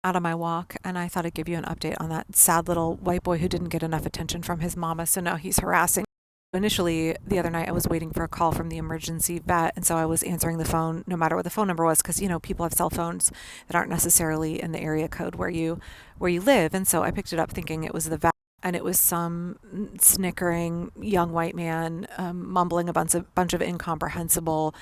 out of my walk, and I thought I'd give you an update on that sad little white boy who didn't get enough attention from his mama, so now he's harassing. Initially, the other night, I was waiting for a call from the emergency vet, and so I was answering the phone no matter what the phone number was, because people have cell phones that aren't necessarily in the area code where you live, and so I picked it up thinking it was the vet. And it was some snickering young white man mumbling a bunch of incomprehensible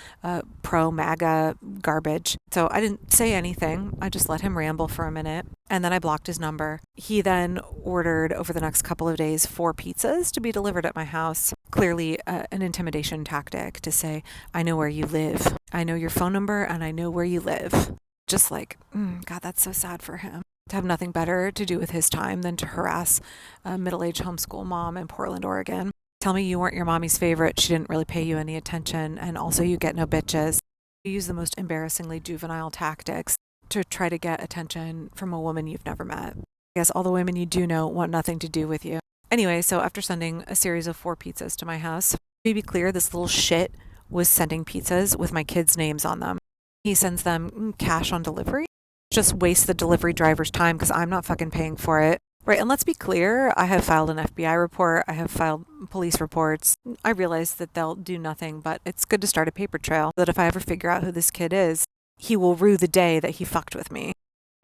pro MAGA garbage. So I didn't say anything. I just let him ramble for a minute. And then I blocked his number. He then ordered over the next couple of days 4 pizzas to be delivered at my house. Clearly an intimidation tactic to say, I know where you live. I know your phone number and I know where you live. Just like, God, that's so sad for him to have nothing better to do with his time than to harass a middle-aged homeschool mom in Portland, Oregon. Tell me you weren't your mommy's favorite. She didn't really pay you any attention, and also you get no bitches. You use the most embarrassingly juvenile tactics to try to get attention from a woman you've never met. I guess all the women you do know want nothing to do with you. Anyway, so after sending a series of 4 pizzas to my house, to be clear, this little shit was sending pizzas with my kids' names on them. He sends them cash on delivery. Just waste the delivery driver's time because I'm not fucking paying for it. Right, and let's be clear, I have filed an FBI report, I have filed police reports. I realize that they'll do nothing, but it's good to start a paper trail that if I ever figure out who this kid is, he will rue the day that he fucked with me.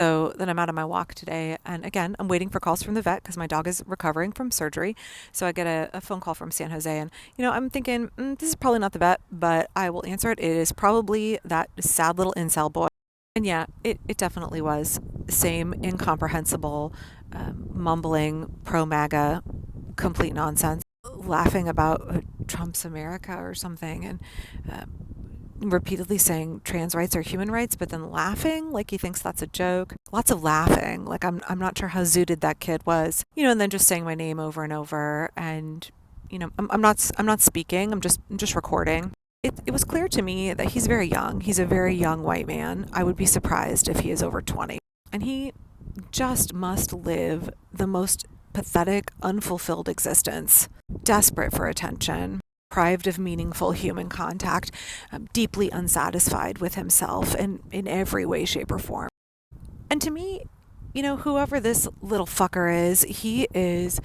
So then I'm out on my walk today, and again, I'm waiting for calls from the vet because my dog is recovering from surgery. So I get a phone call from San Jose, and I'm thinking, this is probably not the vet, but I will answer it. It is probably that sad little incel boy. And yeah, it definitely was. Same incomprehensible, mumbling, pro MAGA, complete nonsense, laughing about Trump's America or something, and repeatedly saying trans rights are human rights, but then laughing like he thinks that's a joke. Lots of laughing. Like I'm not sure how zooted that kid was. And then just saying my name over and over, and I'm not speaking. I'm just recording. It was clear to me that he's very young. He's a very young white man. I would be surprised if he is over 20. And he just must live the most pathetic, unfulfilled existence, desperate for attention, deprived of meaningful human contact, deeply unsatisfied with himself in every way, shape, or form. And to me, whoever this little fucker is, he is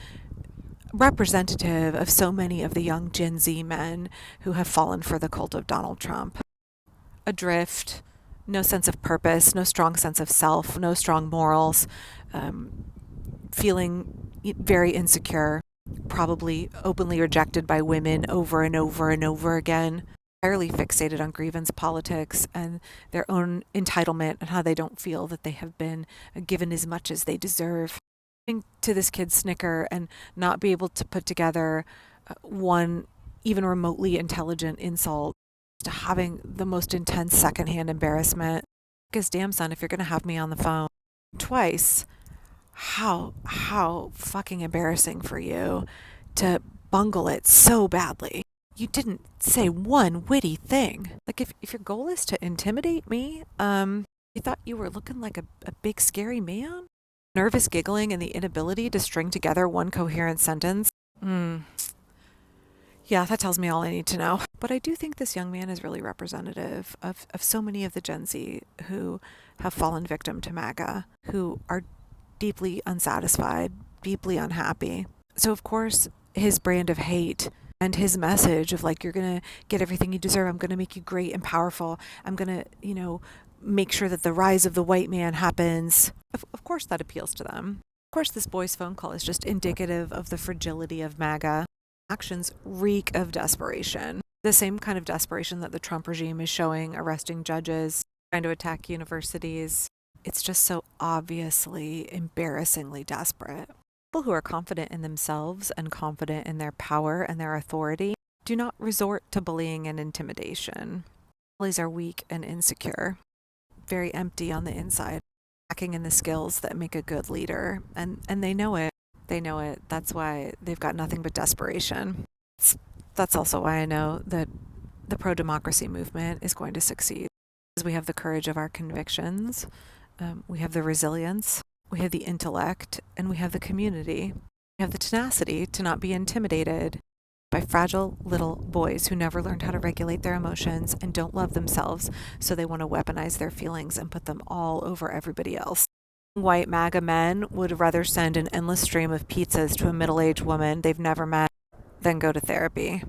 representative of so many of the young Gen Z men who have fallen for the cult of Donald Trump. Adrift, no sense of purpose, no strong sense of self, no strong morals, feeling very insecure, probably openly rejected by women over and over and over again, entirely fixated on grievance politics and their own entitlement and how they don't feel that they have been given as much as they deserve. To this kid snicker and not be able to put together one even remotely intelligent insult, to having the most intense secondhand embarrassment. Because damn son, if you're gonna have me on the phone twice, how fucking embarrassing for you to bungle it so badly. You didn't say one witty thing. Like if your goal is to intimidate me, you thought you were looking like a big scary man? Nervous giggling and the inability to string together one coherent sentence. Yeah, that tells me all I need to know. But I do think this young man is really representative of so many of the Gen Z who have fallen victim to MAGA, who are deeply unsatisfied, deeply unhappy. So of course, his brand of hate and his message of like, you're going to get everything you deserve. I'm going to make you great and powerful. I'm going to, make sure that the rise of the white man happens. Of course that appeals to them. Of course this boy's phone call is just indicative of the fragility of MAGA. Actions reek of desperation. The same kind of desperation that the Trump regime is showing, arresting judges, trying to attack universities. It's just so obviously, embarrassingly desperate. People who are confident in themselves and confident in their power and their authority do not resort to bullying and intimidation. Bullies are weak and insecure, very empty on the inside, lacking in the skills that make a good leader, and they know it. They know it. That's why they've got nothing but desperation. That's also why I know that the pro-democracy movement is going to succeed. Because we have the courage of our convictions, we have the resilience, we have the intellect, and we have the community. We have the tenacity to not be intimidated by fragile little boys who never learned how to regulate their emotions and don't love themselves, so they want to weaponize their feelings and put them all over everybody else. White MAGA men would rather send an endless stream of pizzas to a middle aged woman they've never met than go to therapy.